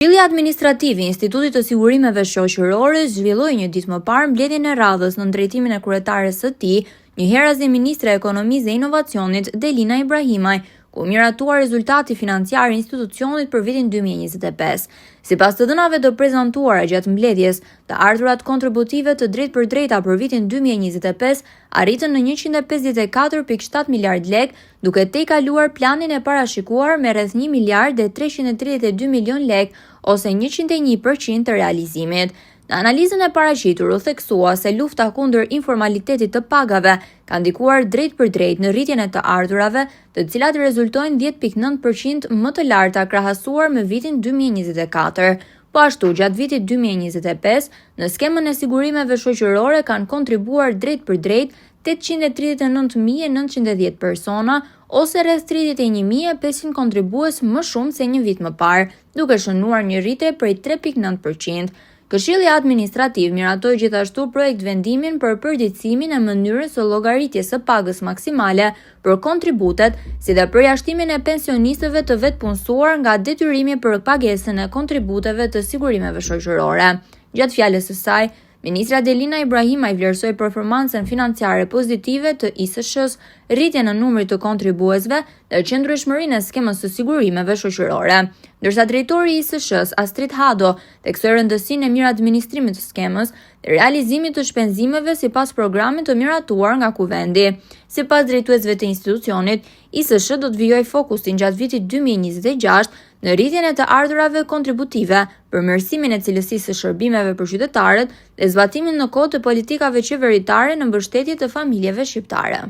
Këshilli Administrativ i Institutit të Sigurimeve Shoqërore zhvilloi një ditë më parë mbledhjen e radhës në drejtimin e kryetares së tij, njëherëse ministre e Ekonomisë dhe Inovacionit Delina Ibrahimaj, ku miratua rezultati financiar i institucionit për vitin 2025. Sipas të dhënave të prezantuara gjatë mbledhjes, të ardhurat kontributive të drejtpërdrejta për vitin 2025 arritën në 154.7 miliard lek, duke tejkaluar planin e parashikuar me rreth 1 miliard dhe 332 milion lek, ose 101% të realizimit. Në analizën e paraqitur u theksua se lufta kundër informalitetit të pagave ka ndikuar drejt për drejt në rritjen e të ardhurave, të cilat rezultojnë 10.9% më të larta krahasuar me vitin 2024. Po ashtu, gjatë vitit 2025, në skemën e sigurimeve shoqërore kanë kontribuar drejt për drejt 839.910 persona, ose rreth 31.500 kontribues më shumë se një vit më parë, duke shënuar një rritje prej 3.9%. Këshilli Administrativ miratoi gjithashtu projekt vendimin për përditësimin e mënyrës së llogaritjes së pagës maksimale për kontributet, si dhe përjashtimin e pensionistëve të vetpunësuar nga detyrimi për pagesën e kontributeve të sigurimeve shoqërore. Gjatë fjalës së saj, Ministra Delina Ibrahimaj vlerësoi performancën financiare pozitive të ISSH-s, rritjen në numrit të kontribuesve dhe qëndrueshmërinë e skemës së sigurimeve shoqërore. Ndërsa drejtori i ISSH-s, Astrid Hado, theksoi rëndësinë e mirë administrimit të skemës dhe realizimit të shpenzimeve sipas programit të miratuar nga Kuvendi. Sipas drejtuesve të institucionit, ISSH do të vijojë fokusin gjatë vitit 2026 në rritjen e të ardhurave kontributive, përmirësimin e cilësisë së shërbimeve për qytetarët dhe zbatimin në kohë të politikave qeveritare në mbështetje të familjeve shqiptare.